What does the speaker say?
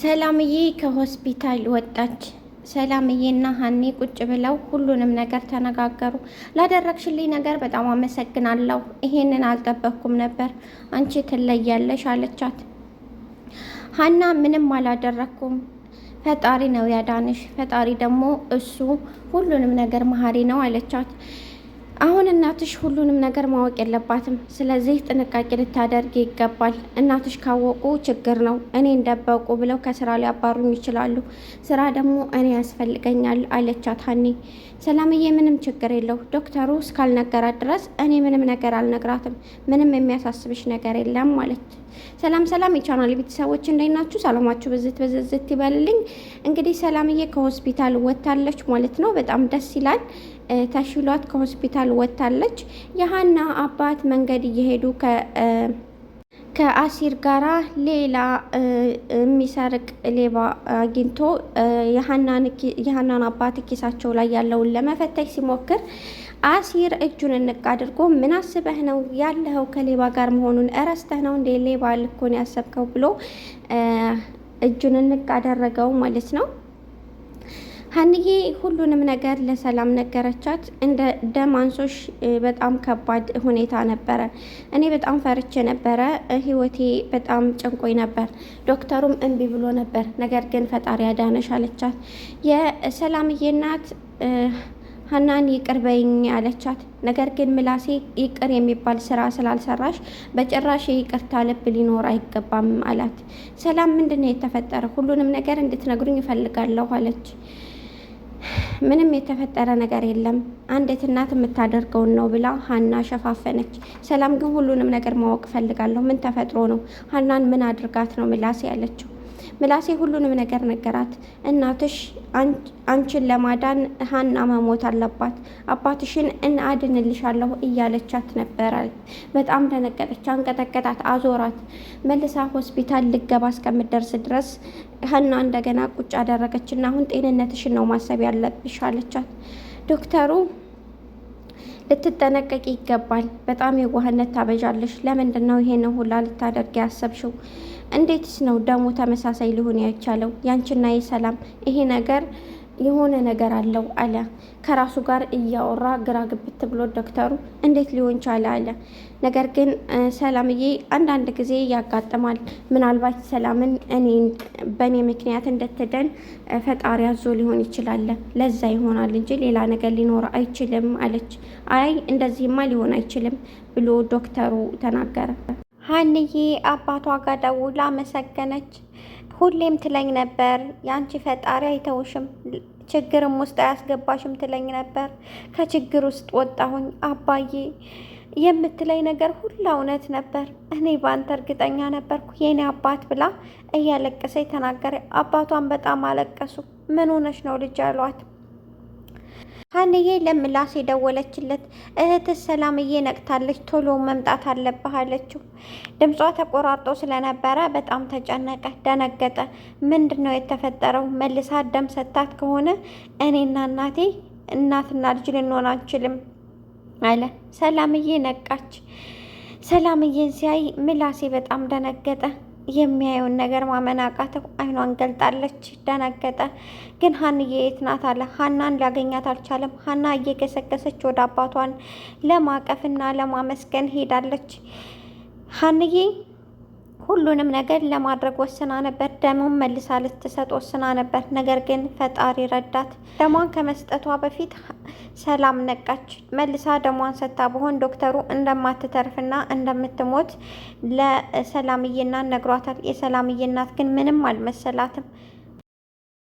ሰላምዬ ከሆስፒታል ወጣች። ሰላምዬና ሀኒ ቁጭ ብለው ሁሉንም ነገር ተነጋገሩ። ላደረግሽልኝ ነገር በጣም አመሰግናለሁ። ይሄንን አልጠበቅኩም ነበር። አንቺ ትለያለሽ አለቻት። ሀና ምንም አላደረግኩም፣ ፈጣሪ ነው ያዳንሽ። ፈጣሪ ደግሞ እሱ ሁሉንም ነገር መሀሪ ነው አለቻት። አሁን እናትሽ ሁሉንም ነገር ማወቅ የለባትም። ስለዚህ ጥንቃቄ ልታደርግ ይገባል። እናትሽ ካወቁ ችግር ነው። እኔ እንደበቁ ብለው ከስራ ሊያባሩኝ ይችላሉ። ስራ ደግሞ እኔ ያስፈልገኛል አለቻት ሀኒ። ሰላምዬ ምንም ችግር የለው፣ ዶክተሩ እስካልነገራት ድረስ እኔ ምንም ነገር አልነግራትም። ምንም የሚያሳስብሽ ነገር የለም ማለት። ሰላም ሰላም የቻናል ቤተሰቦች እንዴት ናችሁ? ሰላማችሁ ብዝት ይበልልኝ። እንግዲህ ሰላምዬ ከሆስፒታል ወጥታለች ማለት ነው። በጣም ደስ ይላል። ተሽሏት ከሆስፒታል ወጥታለች። የሀና አባት መንገድ እየሄዱ ከአሲር ጋራ ሌላ የሚሰርቅ ሌባ አግኝቶ የሀናን አባት ኪሳቸው ላይ ያለውን ለመፈተሽ ሲሞክር አሲር እጁን እንቅ አድርጎ ምን አስበህ ነው ያለኸው? ከሌባ ጋር መሆኑን እረስተህ ነው እንዴ? ሌባ ልኮን ያሰብከው ብሎ እጁን እንቅ አደረገው ማለት ነው። ሀንዬ ሁሉንም ነገር ለሰላም ነገረቻት። እንደ ደም አንሶሽ በጣም ከባድ ሁኔታ ነበረ። እኔ በጣም ፈርቼ ነበረ። ህይወቴ በጣም ጨንቆኝ ነበር። ዶክተሩም እምቢ ብሎ ነበር። ነገር ግን ፈጣሪ አዳነሽ አለቻት። የሰላምዬ እናት ሀናን ይቅር በይኝ አለቻት። ነገር ግን ምላሴ ይቅር የሚባል ስራ ስላልሰራሽ በጭራሽ ይቅርታ ልብ ሊኖር አይገባም አላት። ሰላም ምንድነው የተፈጠረ? ሁሉንም ነገር እንድትነግሩኝ እፈልጋለሁ አለች። ምንም የተፈጠረ ነገር የለም፣ አንዲት እናት የምታደርገውን ነው ብላ ሀና ሸፋፈነች። ሰላም ግን ሁሉንም ነገር ማወቅ እፈልጋለሁ። ምን ተፈጥሮ ነው? ሀናን ምን አድርጋት ነው ምላሴ ያለችው? ምላሴ ሁሉንም ነገር ነገራት። እናትሽ አንቺን ለማዳን ሀና መሞት አለባት፣ አባትሽን አድንልሻለሁ እያለቻት ነበረ። በጣም ደነገጠች፣ አንቀጠቀጣት፣ አዞራት። መልሳ ሆስፒታል ልገባ እስከምደርስ ድረስ ሀና እንደገና ቁጭ አደረገችና አሁን ጤንነትሽን ነው ማሰብ ያለብሽ አለቻት። ዶክተሩ ልትጠነቀቂ ይገባል። በጣም የዋህነት ታበዣለሽ። ለምንድን ነው ይሄን ሁላ ልታደርጊ ያሰብሽው? እንዴትስ ነው ደግሞ ተመሳሳይ ሊሆን ያቻለው? ያንቺና የሰላም ይሄ ነገር የሆነ ነገር አለው አለ። ከራሱ ጋር እያወራ ግራ ግብት ብሎ ዶክተሩ እንዴት ሊሆን ቻለ አለ። ነገር ግን ሰላምዬ አንዳንድ ጊዜ ያጋጥማል። ምናልባት ሰላምን በእኔ ምክንያት እንድትደን ፈጣሪ አዞ ሊሆን ይችላል። ለዛ ይሆናል እንጂ ሌላ ነገር ሊኖር አይችልም አለች። አይ እንደዚህማ ሊሆን አይችልም ብሎ ዶክተሩ ተናገረ። ሀንዬ አባቷ ጋር ደውላ አመሰገነች። ሁሌም ትለኝ ነበር የአንቺ ፈጣሪ አይተውሽም፣ ችግርም ውስጥ አያስገባሽም ትለኝ ነበር። ከችግር ውስጥ ወጣሁኝ አባዬ፣ የምትለኝ ነገር ሁላ እውነት ነበር። እኔ በአንተ እርግጠኛ ነበርኩ የኔ አባት ብላ እያለቀሰች ተናገረ። አባቷን በጣም አለቀሱ። ምን ሆነሽ ነው ልጅ አሏት። ሀንዬ ለምላሴ ደወለችለት። እህትስ ሰላምዬ ነቅታለች፣ ቶሎ መምጣት አለብህ አለችው። ድምጿ ተቆራርጦ ስለነበረ በጣም ተጨነቀ፣ ደነገጠ። ምንድን ነው የተፈጠረው? መልሳ ደም ሰታት ከሆነ እኔና እናቴ እናትና ልጅ ልንሆን አንችልም አለ። ሰላምዬ ነቃች። ሰላምዬን ሲያይ ምላሴ በጣም ደነገጠ። የሚያየውን ነገር ማመን አቃተው። አይኗን ገልጣለች፣ ደነገጠ። ግን ሀንዬ የት ናት አለ። ሀናን ሊያገኛት አልቻለም። ሀና እየገሰገሰች ወደ አባቷን ለማቀፍና ለማመስገን ሄዳለች። ሀንዬ ሁሉንም ነገር ለማድረግ ወስና ነበር። ደሙን መልሳ ልትሰጥ ወስና ነበር። ነገር ግን ፈጣሪ ረዳት። ደሟን ከመስጠቷ በፊት ሰላም ነቃች። መልሳ ደሟን ሰጥታ በሆን ዶክተሩ እንደማትተርፍና እንደምትሞት ለሰላምዬ እናት ነግሯታል። የሰላምዬ እናት ግን ምንም አልመሰላትም።